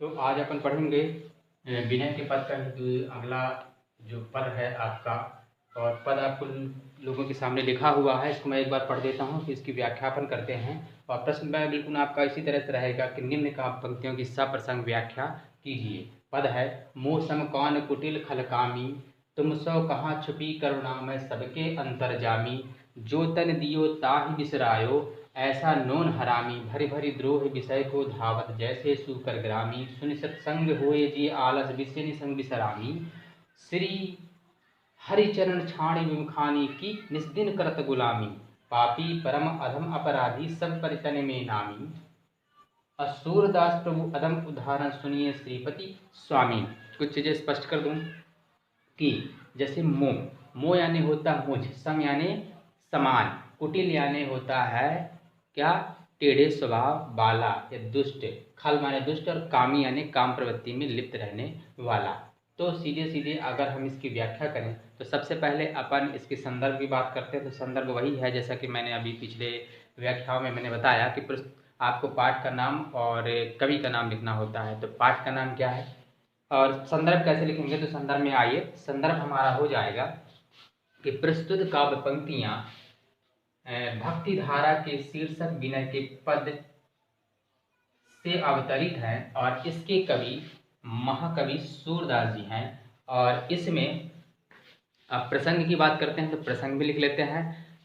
तो आज अपन पढ़ेंगे विनय के पद का अगला जो पद है आपका। और पद आपको लोगों के सामने लिखा हुआ है, इसको मैं एक बार पढ़ देता हूँ, फिर इसकी व्याख्यापन करते हैं। और प्रश्न में बिल्कुल आपका इसी तरह से रहेगा कि निम्न का पंक्तियों की सप्रसंग व्याख्या कीजिए। पद है, मोह सम कौन कुटिल खलकामी, तुम सो कहाँ छुपी करुणा में सबके अंतर्जामी, जो तन दियो ताहि बिसरायो, ऐसा नोन हरामी, भरी भरी द्रोह विषय को धावत जैसे सूकर ग्रामी, सुनि सत्संग होए जी आलस विषय निसंग बिसरामी, श्री हरिचरण छाणी विमुखानी की निस्दिन करत गुलामी, पापी परम अधम अपराधी सब परितन में नामी, असूरदास प्रभु अधम उदाहरण सुनिए श्रीपति स्वामी। कुछ चीजें स्पष्ट कर दूं कि जैसे मोह, मोह यानी होता मुझ, सम यानी समान, कुटिल यानी होता है क्या, टेढ़े स्वभाव वाला या दुष्ट, खल माने दुष्ट, और कामी यानी काम प्रवृत्ति में लिप्त रहने वाला। तो सीधे सीधे अगर हम इसकी व्याख्या करें तो सबसे पहले अपन इसके संदर्भ की बात करते हैं। तो संदर्भ वही है जैसा कि मैंने अभी पिछले व्याख्याओं में मैंने बताया कि आपको पाठ का नाम और कवि का नाम लिखना होता है। तो पाठ का नाम क्या है और संदर्भ कैसे लिखेंगे, तो संदर्भ में आइए, संदर्भ हमारा हो जाएगा कि प्रस्तुत काव्य पंक्तियां भक्ति धारा के शीर्षक विनय के पद से अवतरित हैं और इसके कवि महाकवि सूरदास जी हैं। और इसमें अब प्रसंग की बात करते हैं तो प्रसंग भी लिख लेते हैं।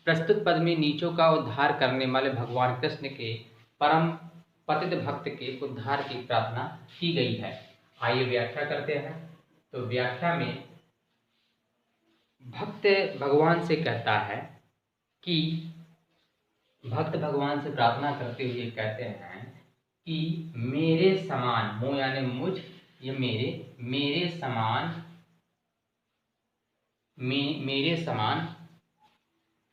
प्रस्तुत पद में नीचों का उद्धार करने वाले भगवान कृष्ण के परम पतित भक्त के उद्धार की प्रार्थना की गई है। आइए व्याख्या करते हैं। तो व्याख्या में भक्त भगवान से कहता है कि भक्त भगवान से प्रार्थना करते हुए कहते हैं कि मेरे समान, मोह यानी मुझ, ये मेरे समान, मेरे समान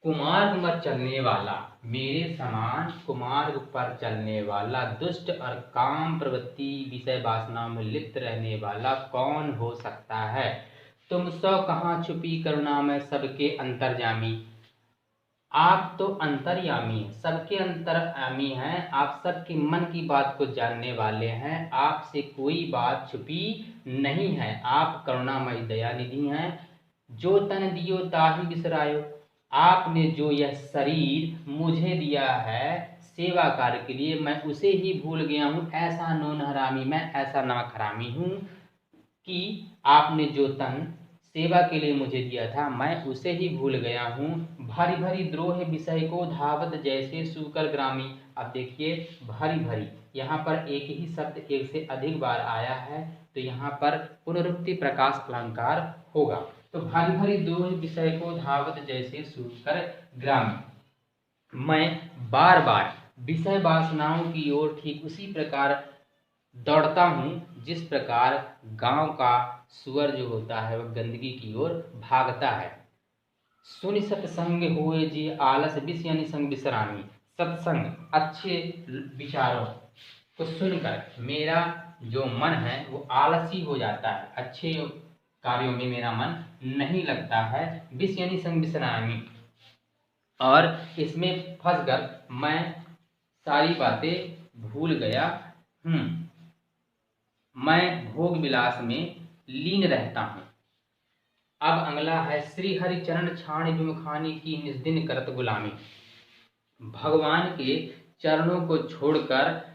कुमार्ग पर चलने वाला, मेरे समान कुमार्ग पर चलने वाला, दुष्ट और काम प्रवृत्ति विषय वासना में लिप्त रहने वाला कौन हो सकता है। तुम सो कहाँ छुपी करुणा में सबके अंतर्जामी, आप तो अंतर्यामी हैं, सबके अंतर्यामी हैं, आप सबके मन की बात को जानने वाले हैं, आपसे कोई बात छुपी नहीं है, आप करुणामय दयानिधि हैं। जो तन दियो ताहि बिसरायो, आपने जो यह शरीर मुझे दिया है सेवा कार्य के लिए, मैं उसे ही भूल गया हूँ। ऐसा नौन हरामी, मैं ऐसा नमक हरामी हूँ कि आपने जो तन सेवा के लिए मुझे दिया था मैं उसे ही भूल गया हूँ। भारी भारी द्रोह विषय को धावत जैसे सूकर ग्रामी। अब देखिए भारी भारी, यहाँ पर एक ही शब्द एक से अधिक बार आया है तो यहाँ पर पुनरुक्ति प्रकाश अलंकार होगा। तो भारी भारी द्रोह विषय को धावत जैसे सूकर ग्रामी, मैं बार बार विषय वासनाओं की ओर ठीक उसी प्रकार दौड़ता हूँ जिस प्रकार गांव का सुअर जो होता है वह गंदगी की ओर भागता है। सुनि सत्संग होए जी आलस विष यानी संग विश्रामी, सत्संग अच्छे विचारों को सुनकर मेरा जो मन है वो आलसी हो जाता है, अच्छे कार्यों में मेरा मन नहीं लगता है। विष यानी संग विश्रामी, और इसमें फंसकर मैं सारी बातें भूल गया हूँ, मैं भोग विलास में लीन रहता हूँ। अब अगला है, श्री हरि चरण छाण विमुखानी की निस्दिन करत गुलामी, भगवान के चरणों को छोड़कर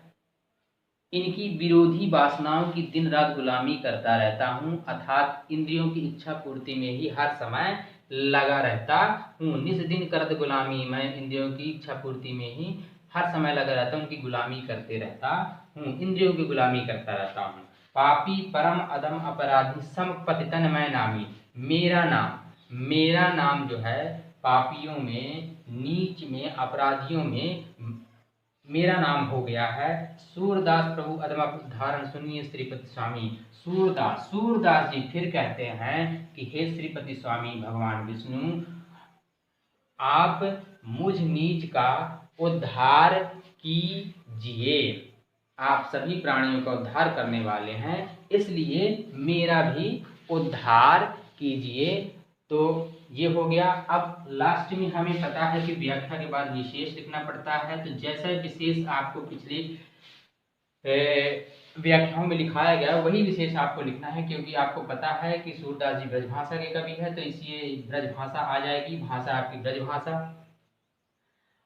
इनकी विरोधी वासनाओं की दिन रात गुलामी करता रहता हूँ, अर्थात इंद्रियों की इच्छा पूर्ति में ही हर समय लगा रहता हूँ। निस दिन करत गुलामी, मैं इंद्रियों की इच्छा पूर्ति में ही हर समय लगा रहता हूँ, उनकी गुलामी करते रहता हूँ, इंद्रियों की गुलामी करता रहता हूँ। पापी परम अदम अपराधी सम पतितन मैं नामी, मेरा नाम जो है पापियों में, नीच में, अपराधियों में मेरा नाम हो गया है। सूरदास प्रभु अदम उदाहरण सुनिए श्रीपति स्वामी। सूरदास जी फिर कहते हैं कि हे श्रीपति स्वामी भगवान विष्णु, आप मुझ नीच का उद्धार कीजिए, आप सभी प्राणियों का उद्धार करने वाले हैं, इसलिए मेरा भी उद्धार कीजिए। तो ये हो गया। अब लास्ट में हमें पता है कि व्याख्या के बाद विशेष लिखना पड़ता है। तो जैसा विशेष आपको पिछले व्याख्याओं में लिखाया गया वही विशेष आपको लिखना है, क्योंकि आपको पता है कि सूरदास जी ब्रजभाषा के कवि है, तो इसलिए ब्रजभाषा आ जाएगी, भाषा आपकी ब्रजभाषा।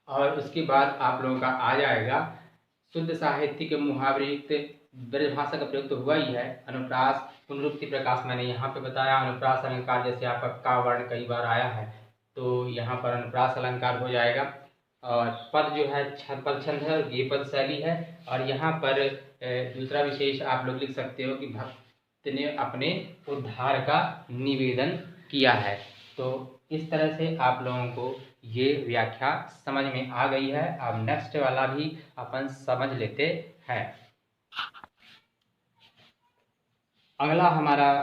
और उसके बाद आप लोगों का आ जाएगा शुद्ध साहित्य के मुहावरे। ब्रजभाषा का प्रयोग तो हुआ ही है। अनुप्रास, पुनरुक्ति, प्रकाश मैंने यहाँ पे बताया। अनुप्रास अलंकार जैसे आपका का वर्ण कई बार आया है, तो यहाँ पर अनुप्रास अलंकार हो जाएगा। और पद जो है पद छंद है और ये पद शैली है। और यहाँ पर दूसरा विशेष आप लोग लिख सकते हो कि भक्त ने अपने उद्धार का निवेदन किया है। तो इस तरह से आप लोगों को ये व्याख्या समझ में आ गई है। अब नेक्स्ट वाला भी अपन समझ लेते हैं। अगला हमारा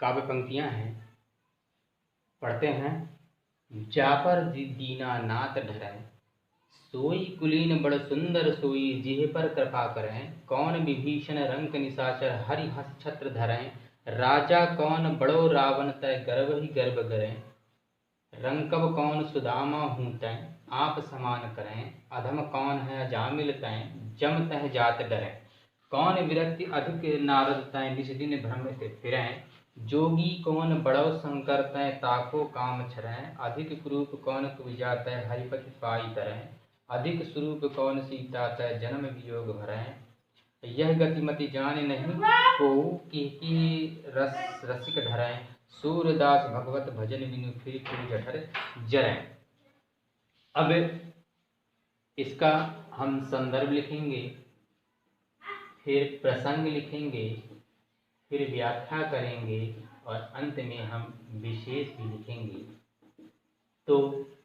काव्य पंक्तियां हैं, पढ़ते हैं। जापर दीनानाथ ढरें, सोई कुलीन बड़ सुंदर सोई, जिह पर कृपा करें। कौन विभीषण रंक निशाचर, हरि हस छत्र धरें। राजा कौन बड़ो रावण, तय गर्भ ही गर्भ करें। रंकब कौन सुदामा हूँ तय, आप समान करें। अधम कौन है अजामिल तय, जम तह जात डरें। कौन विरक्ति अधिक नारद तय, निज दिन भ्रमित फिरें। जोगी कौन बड़ो शंकर तय, ताको काम छरें। अधिक कुरूप कौन कुबिजा तय, हरिपति पाई तरें। अधिक स्वरूप कौन सीता तय, जन्म वियोग भरें। यह गतिमति जान नहीं को, कि रस रसिक धरें। सूरदास भगवत भजन बिनु, फिर जठर जरें। अब इसका हम संदर्भ लिखेंगे, फिर प्रसंग लिखेंगे, फिर व्याख्या करेंगे और अंत में हम विशेष भी लिखेंगे। तो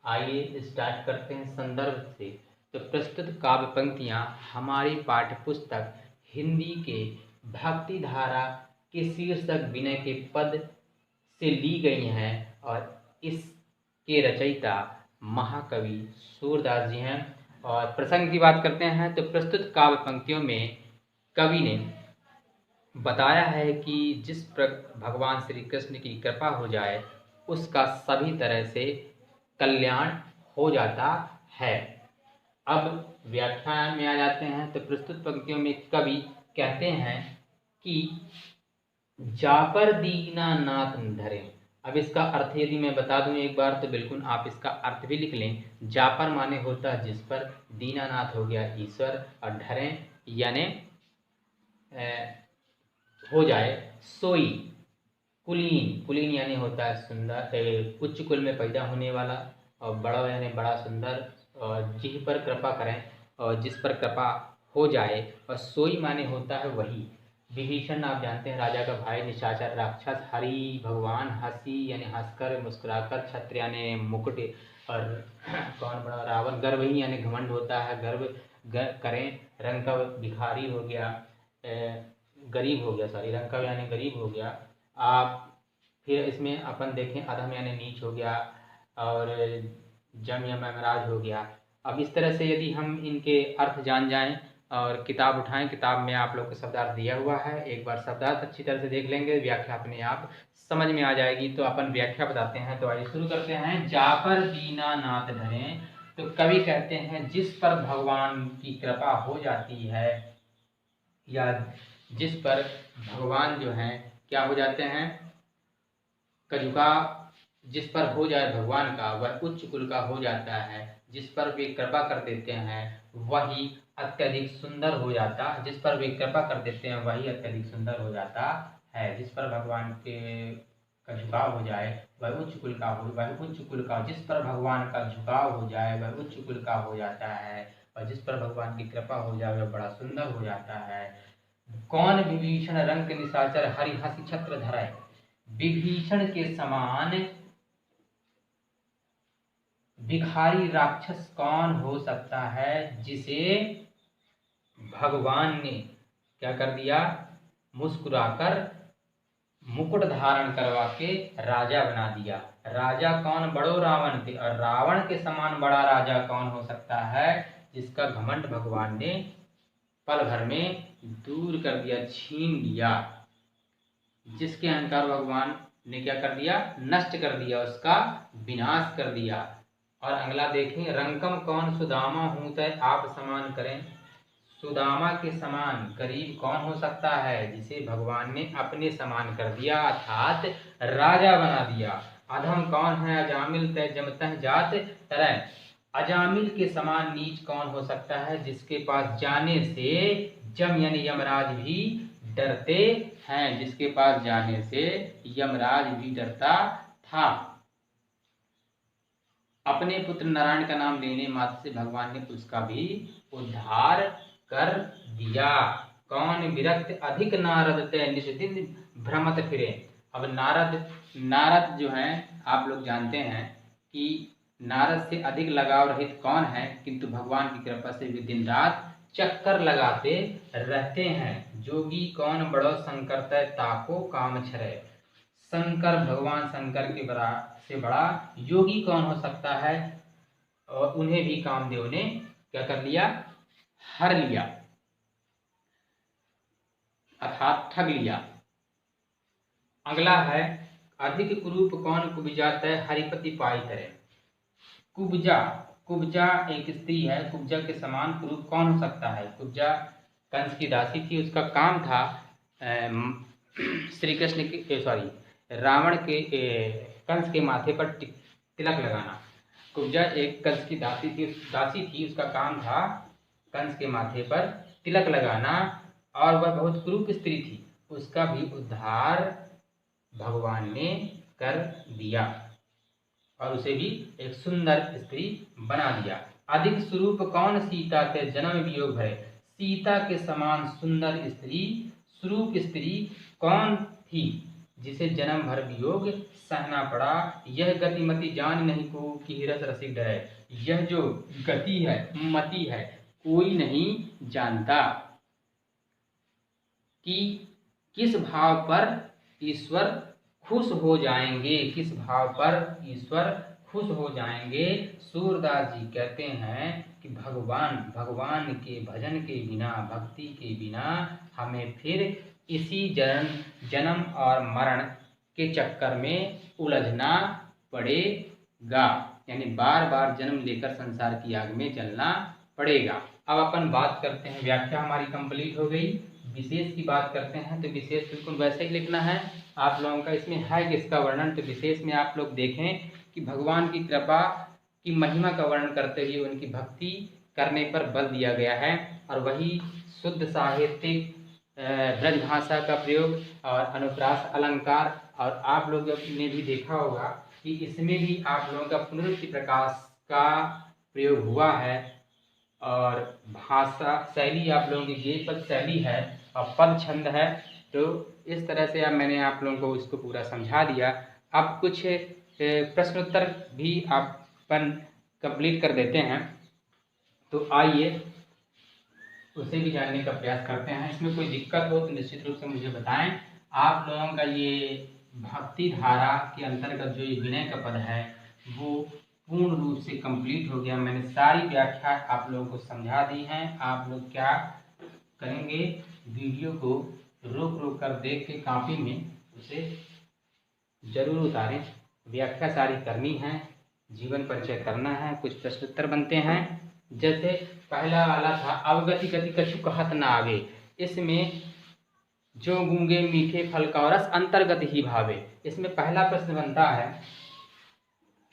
आइए स्टार्ट करते हैं संदर्भ से। तो प्रस्तुत काव्य पंक्तियाँ हमारी पाठ्य पुस्तक हिंदी के भक्ति धारा के शीर्षक विनय के पद से ली गई हैं और इसके रचयिता महाकवि सूरदास जी हैं। और प्रसंग की बात करते हैं तो प्रस्तुत काव्य पंक्तियों में कवि ने बताया है कि जिस पर भगवान श्री कृष्ण की कृपा हो जाए उसका सभी तरह से कल्याण हो जाता है। अब व्याख्यान में आ जाते हैं तो प्रस्तुत पंक्तियों में कवि कहते हैं कि जापर दीनानाथ धरें। अब इसका अर्थ यदि मैं बता दूं एक बार तो बिल्कुल आप इसका अर्थ भी लिख लें। जापर माने होता है जिस पर, दीनानाथ हो गया ईश्वर, और धरें यानी हो जाए सोई। कुलीन, कुलीन यानी होता है सुंदर, उच्च कुल में पैदा होने वाला, और बड़ा यानी बड़ा सुंदर, और जिह पर कृपा करें और जिस पर कृपा हो जाए। और सोई माने होता है वही। विभीषण आप जानते हैं राजा का भाई, निशाचर राक्षस। हरि भगवान, हंसी यानी हंसकर मुस्कुराकर, छत्र यानी मुकुट, और कौन बड़ा रावण, गर्व ही यानी घमंड होता है, गर्व करें। रंग का भिखारी हो गया, गरीब हो गया, सॉरी रंग का यानी गरीब हो गया। आप फिर इसमें अपन देखें अधम यानी नीच हो गया, और जम या मैमराज हो गया। अब इस तरह से यदि हम इनके अर्थ जान जाएं और किताब उठाएं, किताब में आप लोग को शब्दार्थ दिया हुआ है, एक बार शब्दार्थ अच्छी तरह से देख लेंगे, व्याख्या अपने आप समझ में आ जाएगी। तो अपन व्याख्या बताते हैं। तो आइए शुरू करते हैं। जापर दीनानाथ धरें, तो कवि कहते हैं जिस पर भगवान की कृपा हो जाती है, या जिस पर भगवान जो हैं क्या हो जाते हैं, कजुका जिस पर हो जाए भगवान का, वह उच्च कुल का हो जाता है। जिस पर वे कृपा कर देते हैं वही अत्यधिक सुंदर हो जाता है। जिस पर वे कृपा कर देते हैं वही अत्यधिक सुंदर हो जाता है। जिस पर भगवान के का झुकाव हो जाए वह उच्च कुल का हो, वह उच्च कुल का, जिस पर भगवान का झुकाव हो जाए वह उच्च कुल का हो जाता है, और जिस पर भगवान की कृपा हो जाए वह बड़ा सुंदर हो जाता है। कौन विभीषण रंक निशाचर, हरि हंसी छत्र धराए। विभीषण के समान भिखारी राक्षस कौन हो सकता है, जिसे भगवान ने क्या कर दिया, मुस्कुराकर मुकुट धारण करवा के राजा बना दिया। राजा कौन बड़ो रावण थे, और रावण के समान बड़ा राजा कौन हो सकता है, जिसका घमंड भगवान ने पल भर में दूर कर दिया, छीन लिया। जिसके अहंकार भगवान ने क्या कर दिया, नष्ट कर दिया, उसका विनाश कर दिया। और अगला देखें, रंकम कौन सुदामा हूँ तय, आप समान करें। सुदामा के समान गरीब कौन हो सकता है? जिसे भगवान ने अपने समान कर दिया अर्थात राजा बना दिया। अधम कौन है? अजामिल तय जमतह जात तरह। अजामिल के समान नीच कौन हो सकता है? जिसके पास जाने से जम यानी यमराज भी डरते हैं, जिसके पास जाने से यमराज भी डरता था। अपने पुत्र नारायण का नाम लेने मात्र से भगवान ने उसका भी उद्धार कर दिया। कौन विरक्त अधिक नारद तय निज दिन भ्रमत फिरे। अब नारद जो हैं आप लोग जानते हैं कि नारद से अधिक लगाव रहित कौन है, किंतु भगवान की कृपा से वे दिन रात चक्कर लगाते रहते हैं। जोगी कौन बड़ो शंकर तय ताको काम छरे। शंकर भगवान शंकर के से बड़ा योगी कौन हो सकता है? और उन्हें भी कामदेव ने क्या कर लिया? हर लिया अर्थात ठग लिया। अगला है अधिक कुरूप कौन कुब्जा तय हरिपति पाई करे। कुब्जा एक स्त्री है। कुब्जा के समान कुरूप कौन हो सकता है? कुब्जा कंस की दासी थी। उसका काम था श्री कृष्ण के रावण के कंस के माथे पर तिलक लगाना। कुब्जा एक कंस की दासी थी। उसका काम था कंस के माथे पर तिलक लगाना और वह बहुत कुरूप स्त्री थी। उसका भी उद्धार भगवान ने कर दिया और उसे भी एक सुंदर स्त्री बना दिया। अधिक स्वरूप कौन सीता के जन्म वियोग भरे। सीता के समान सुंदर स्त्री स्वरूप स्त्री कौन थी जिसे जन्म भर वियोग सहना पड़ा। यह गतिमति जान नहीं को कि रस रसिक डरे। यह जो गति है मति है कोई नहीं जानता कि किस भाव पर ईश्वर खुश हो जाएंगे, किस भाव पर ईश्वर खुश हो जाएंगे। सूरदास जी कहते हैं कि भगवान के भजन के बिना भक्ति के बिना हमें फिर इसी जन्म और मरण के चक्कर में उलझना पड़ेगा, यानी बार बार जन्म लेकर संसार की आग में जलना पड़ेगा। अब अपन बात करते हैं, व्याख्या हमारी कंप्लीट हो गई। विशेष की बात करते हैं तो विशेष बिल्कुल वैसे ही लिखना है आप लोगों का। इसमें है किसका वर्णन, तो विशेष में आप लोग देखें कि भगवान की कृपा की महिमा का वर्णन करते हुए उनकी भक्ति करने पर बल दिया गया है और वही शुद्ध साहित्यिक ब्रज भाषा का प्रयोग और अनुप्रास अलंकार। और आप लोग ने भी देखा होगा कि इसमें भी आप लोगों का पुनरुक्ति प्रकाश का प्रयोग हुआ है और भाषा शैली आप लोगों की ये पद शैली है और पद छंद है। तो इस तरह से अब मैंने आप लोगों को इसको पूरा समझा दिया। अब कुछ प्रश्नोत्तर भी अपन कंप्लीट कर देते हैं, तो आइए उसे भी जानने का प्रयास करते हैं। इसमें कोई दिक्कत हो तो निश्चित रूप से मुझे बताएं। आप लोगों का ये भक्ति धारा के अंतर्गत जो ये विनय का पद है वो पूर्ण रूप से कंप्लीट हो गया। मैंने सारी व्याख्या आप लोगों को समझा दी हैं। आप लोग क्या करेंगे, वीडियो को रोक कर देख के कॉपी में उसे जरूर उतारें। व्याख्या सारी करनी है, जीवन परिचय करना है, कुछ प्रश्नोत्तर बनते हैं। जैसे पहला वाला था अवगति गति कछु कहत ना आगे। इसमें जो गूंगे मीठे फल का रस अंतर्गत ही भावे। इसमें पहला प्रश्न बनता है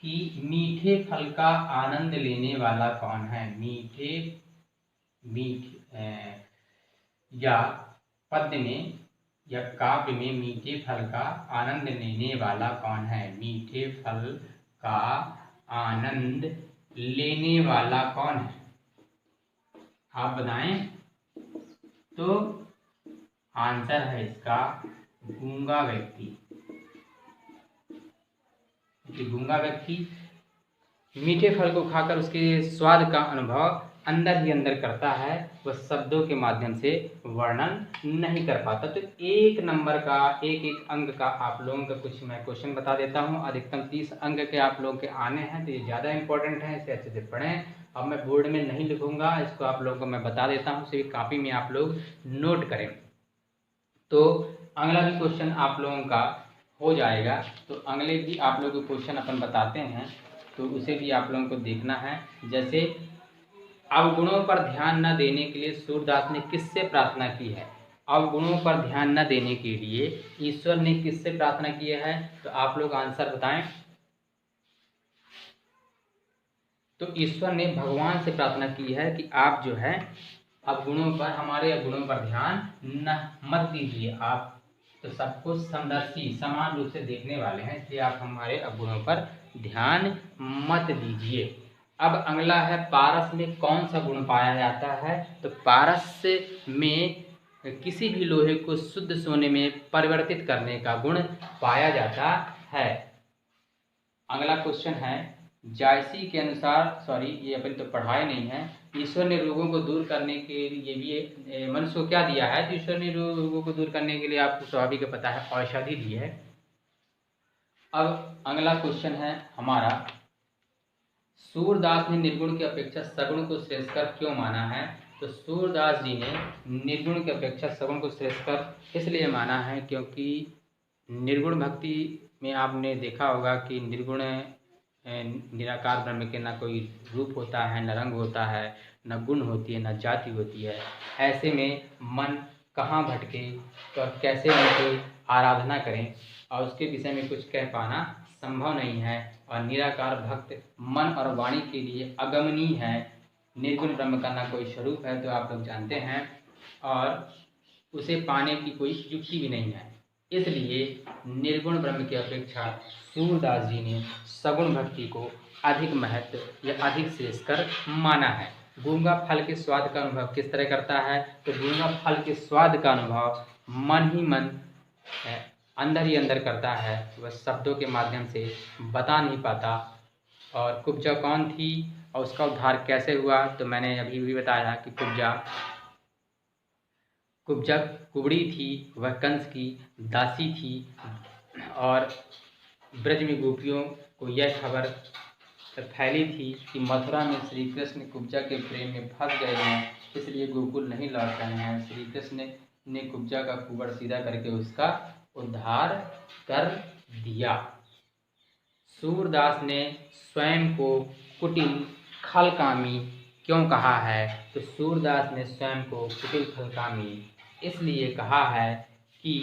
कि मीठे फल का आनंद लेने वाला कौन है। मीठे या पद्य में या काव्य में मीठे फल का आनंद लेने वाला कौन है। मीठे फल का आनंद लेने वाला कौन है, आप बताएं। तो आंसर है इसका गूंगा व्यक्ति। गूंगा व्यक्ति मीठे फल को खाकर उसके स्वाद का अनुभव अंदर ही अंदर करता है, वह शब्दों के माध्यम से वर्णन नहीं कर पाता। तो एक नंबर का एक अंक का आप लोगों का कुछ मैं क्वेश्चन बता देता हूं। अधिकतम 30 अंक के आप लोगों के आने हैं, तो ये ज़्यादा इंपॉर्टेंट है, इसे अच्छे से पढ़ें। अब मैं बोर्ड में नहीं लिखूंगा, इसको आप लोगों को मैं बता देता हूँ, सिर्फ कॉपी में आप लोग नोट करें। तो अगला भी क्वेश्चन आप लोगों का हो जाएगा। तो अगले भी आप लोगों को क्वेश्चन अपन बताते हैं, तो उसे भी आप लोगों को देखना है। जैसे अवगुणों पर ध्यान न देने के लिए सूरदास ने किससे प्रार्थना की है? अवगुणों पर ध्यान न देने के लिए ईश्वर ने किससे प्रार्थना की है? तो आप लोग आंसर बताएं। तो ईश्वर ने भगवान से प्रार्थना की है कि आप जो है अवगुणों पर, हमारे अवगुणों पर ध्यान न मत दीजिए। आप तो सबको समदर्शी, समान रूप से देखने वाले हैं, इसलिए आप हमारे अवगुणों पर ध्यान मत दीजिए। अब अगला है, पारस में कौन सा गुण पाया जाता है? तो पारस में किसी भी लोहे को शुद्ध सोने में परिवर्तित करने का गुण पाया जाता है। अगला क्वेश्चन है, जायसी के अनुसार, सॉरी ये अपन तो पढ़ाई नहीं है, ईश्वर ने रोगों को दूर करने के लिए भी मनुष्य को क्या दिया है? तो ईश्वर ने रोगों को दूर करने के लिए आपको स्वाभाविक पता है औषधि दी है। अब अगला क्वेश्चन है हमारा, सूरदास ने निर्गुण की अपेक्षा सगुण को श्रेष्ठकर क्यों माना है? तो सूरदास जी ने निर्गुण की अपेक्षा सगुण को श्रेष्ठकर इसलिए माना है क्योंकि निर्गुण भक्ति में आपने देखा होगा कि निर्गुण निराकार ब्रह्म के न कोई रूप होता है, न रंग होता है, न गुण होती है, न जाति होती है। ऐसे में मन कहाँ भटके और कैसे उनकी आराधना करें और उसके विषय में कुछ कह पाना संभव नहीं है। और निराकार भक्त मन और वाणी के लिए अगमनीय है। निर्गुण ब्रह्म का ना कोई स्वरूप है, तो आप लोग जानते हैं, और उसे पाने की कोई युक्ति भी नहीं है। इसलिए निर्गुण ब्रह्म की अपेक्षा सूरदास जी ने सगुण भक्ति को अधिक महत्व या अधिक श्रेष्ठकर माना है। गूंगा फल के स्वाद का अनुभव किस तरह करता है? तो गूंगा फल के स्वाद का अनुभव मन ही मन अंदर ही अंदर करता है, वह शब्दों के माध्यम से बता नहीं पाता। और कुब्जा कौन थी और उसका उद्धार कैसे हुआ? तो मैंने अभी भी बताया कि कुब्जा कुबड़ी थी, वह कंस की दासी थी, और ब्रज में गोपियों को यह खबर फैली थी कि मथुरा में श्री कृष्ण कुब्जा के प्रेम में फंस गए हैं, इसलिए गोकुल नहीं लौट रहे हैं। श्री कृष्ण ने कुब्जा का कुबड़ सीधा करके उसका उद्धार कर दिया। सूरदास ने स्वयं को कुटिल खलकामी क्यों कहा है? तो सूरदास ने स्वयं को कुटिल खलकामी इसलिए कहा है कि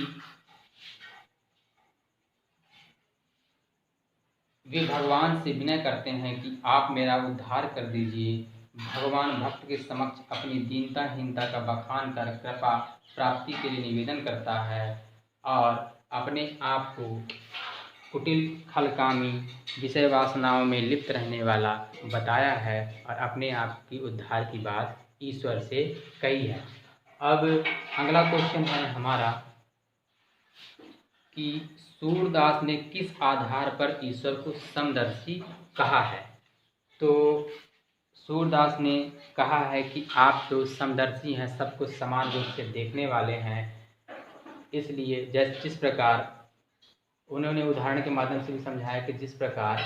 वे भगवान से विनय करते हैं कि आप मेरा उद्धार कर दीजिए। भगवान भक्त के समक्ष अपनी दीनता-हीनता का बखान कर कृपा प्राप्ति के लिए निवेदन करता है, और अपने आप को कुटिल खलकामी विषय वासनाओं में लिप्त रहने वाला बताया है, और अपने आप की उद्धार की बात ईश्वर से कही है। अब अगला क्वेश्चन है हमारा कि सूरदास ने किस आधार पर ईश्वर को समदर्शी कहा है? तो सूरदास ने कहा है कि आप तो समदर्शी हैं, सबको समान रूप से देखने वाले हैं, इसलिए जिस प्रकार उन्होंने उदाहरण के माध्यम से भी समझाया कि जिस प्रकार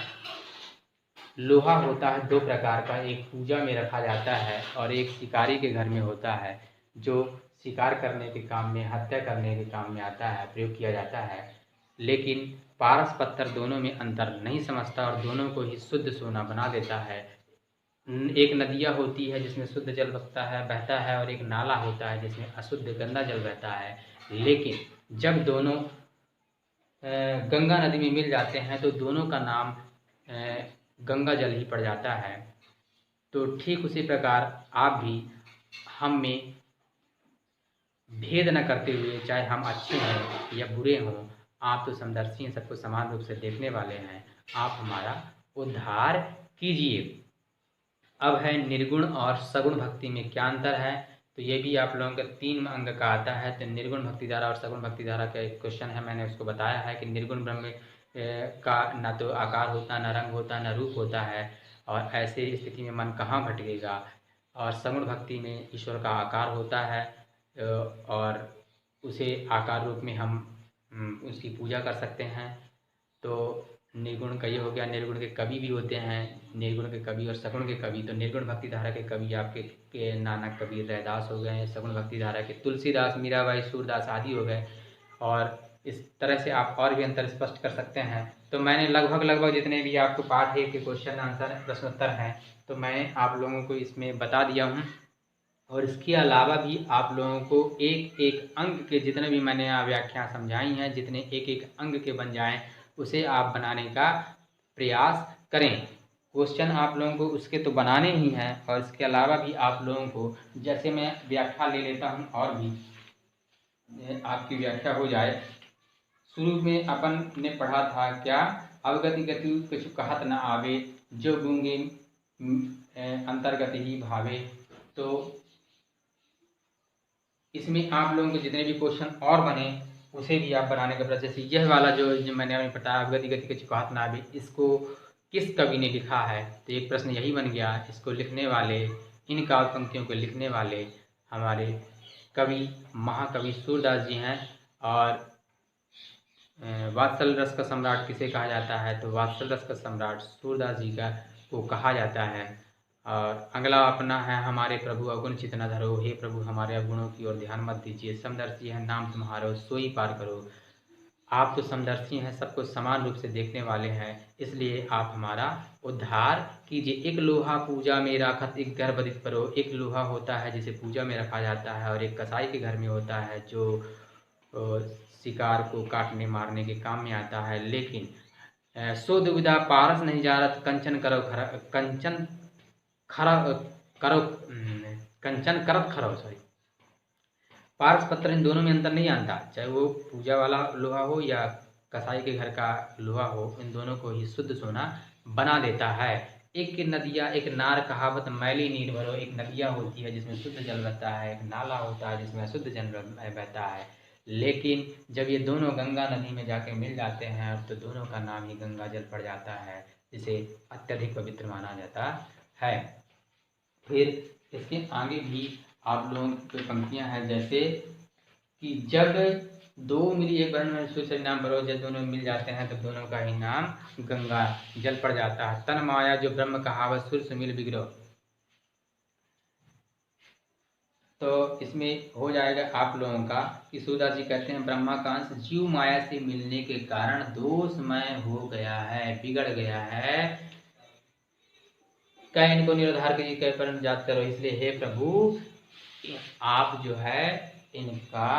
लोहा होता है दो प्रकार का, एक पूजा में रखा जाता है और एक शिकारी के घर में होता है, जो शिकार करने के काम में, हत्या करने के काम में आता है, प्रयोग किया जाता है। लेकिन पारस पत्थर दोनों में अंतर नहीं समझता और दोनों को ही शुद्ध सोना बना देता है। एक नदियाँ होती है जिसमें शुद्ध जल बहता है, और एक नाला होता है जिसमें अशुद्ध गंदा जल बहता है। लेकिन जब दोनों गंगा नदी में मिल जाते हैं तो दोनों का नाम गंगा जल ही पड़ जाता है। तो ठीक उसी प्रकार आप भी हम में भेद न करते हुए, चाहे हम अच्छे हैं या बुरे हों, आप तो समदर्शी हैं, सबको समान रूप से देखने वाले हैं, आप हमारा उद्धार कीजिए। अब है निर्गुण और सगुण भक्ति में क्या अंतर है? तो ये भी आप लोगों का 3 अंक का आता है। तो निर्गुण भक्ति धारा और सगुण भक्ति धारा का एक क्वेश्चन है, मैंने उसको बताया है कि निर्गुण ब्रह्म का न तो आकार होता, न रंग होता, न रूप होता है, और ऐसे स्थिति में मन कहाँ भटकेगा। और सगुण भक्ति में ईश्वर का आकार होता है, और उसे आकार रूप में हम उसकी पूजा कर सकते हैं। तो निर्गुण का ये हो गया। निर्गुण के कवि भी होते हैं, निर्गुण के कवि और सगुण के कवि। तो निर्गुण भक्ति धारा के कवि आपके नानक कबीर रैदास हो गए, सगुण भक्ति धारा के तुलसीदास, मीराबाई, सूरदास आदि हो गए। और इस तरह से आप और भी अंतर स्पष्ट कर सकते हैं। तो मैंने लगभग जितने भी आपको पाठ है के क्वेश्चन आंसर प्रश्नोत्तर हैं, तो तो मैं आप लोगों को इसमें बता दिया हूँ। और इसके अलावा भी आप लोगों को एक एक अंग के जितने भी मैंने व्याख्या समझाई हैं, जितने एक एक अंग के बन जाएं, उसे आप बनाने का प्रयास करें। क्वेश्चन आप लोगों को उसके तो बनाने ही हैं, और इसके अलावा भी आप लोगों को, जैसे मैं व्याख्या ले लेता हूं और भी आपकी व्याख्या हो जाए। शुरू में अपन ने पढ़ा था क्या, अवगति गति कुछ कहत न आवे, जो गूंगे अंतर्गत ही भावे। तो इसमें आप लोगों को जितने भी क्वेश्चन और बने उसे भी आप बनाने का प्रयास। जैसे यह वाला जो मैंने अभी बताया, अवगति गति कुछ कहत न आवे, इसको किस कवि ने लिखा है, तो एक प्रश्न यही बन गया। इसको लिखने वाले, इन काव्य पंक्तियों को लिखने वाले हमारे कवि महाकवि सूरदास जी हैं। और वात्सल रस का सम्राट किसे कहा जाता है, तो वात्सल रस का सम्राट सूरदास जी का को कहा जाता है। और अगला अपना है, हमारे प्रभु अवगुण चित न धरो, हे प्रभु हमारे अवगुणों की ओर ध्यान मत दीजिए, समदर्शी है नाम तुम्हारो सोई पार करो। आप तो समदर्शी हैं, सबको समान रूप से देखने वाले हैं, इसलिए आप हमारा उद्धार कीजिए। एक लोहा पूजा में राखत एक घर बदित परो। एक लोहा होता है जिसे पूजा में रखा जाता है, और एक कसाई के घर में होता है जो शिकार को काटने मारने के काम में आता है। लेकिन सो दुविधा पारस नहीं जारत, कंचन करो कंचन खरा करो कंचन करत खरो, सॉरी, पारस पत्थर, इन दोनों में अंतर नहीं आता। चाहे वो पूजा वाला लोहा हो या कसाई के घर का लोहा हो, इन दोनों को ही शुद्ध सोना बना देता है। एक नदिया एक नार कहावत मैली नीर भरो। एक नदिया होती है जिसमें शुद्ध जल रहता है, एक नाला होता है जिसमें अशुद्ध जल बहता है। लेकिन जब ये दोनों गंगा नदी में जाके मिल जाते हैं तो दोनों का नाम ही गंगा जल पड़ जाता है, जिसे अत्यधिक पवित्र माना जाता है। फिर इसके आगे भी आप लोगों की पंक्तियां हैं, जैसे कि जब दो मिली एक वर्ण में सूर्य नाम भरो, जब दोनों मिल जाते हैं तब दोनों का ही नाम गंगा जल पड़ जाता है। तन माया जो ब्रह्म कहावत, सुर सुमिल बिगड़ो। तो इसमें हो जाएगा आप लोगों का कि सूरदास जी कहते हैं, ब्रह्मा का अंश जीव माया से मिलने के कारण दोषमय हो गया है, बिगड़ गया है। क्या इनको निराधार कीजिए, कह पर जात करो। इसलिए हे प्रभु, आप जो है इनका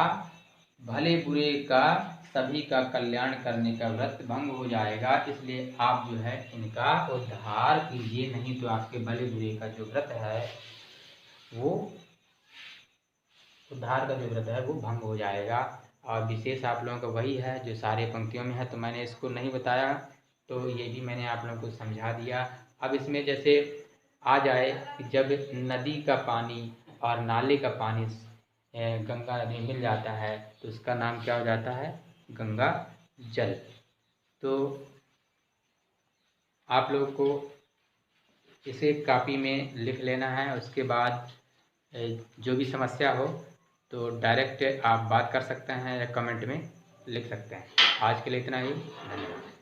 भले बुरे का सभी का कल्याण करने का व्रत भंग हो जाएगा, इसलिए आप जो है इनका उद्धार कीजिए, नहीं तो आपके भले बुरे का जो व्रत है वो उद्धार का जो व्रत है वो भंग हो जाएगा। और विशेष आप लोगों का वही है जो सारे पंक्तियों में है, तो मैंने इसको नहीं बताया, तो ये भी मैंने आप लोगों को समझा दिया। अब इसमें जैसे आ जाए कि जब नदी का पानी और नाले का पानी गंगा नदी में मिल जाता है तो उसका नाम क्या हो जाता है, गंगा जल। तो आप लोगों को इसे कापी में लिख लेना है। उसके बाद जो भी समस्या हो तो डायरेक्ट आप बात कर सकते हैं या कमेंट में लिख सकते हैं। आज के लिए इतना ही, धन्यवाद।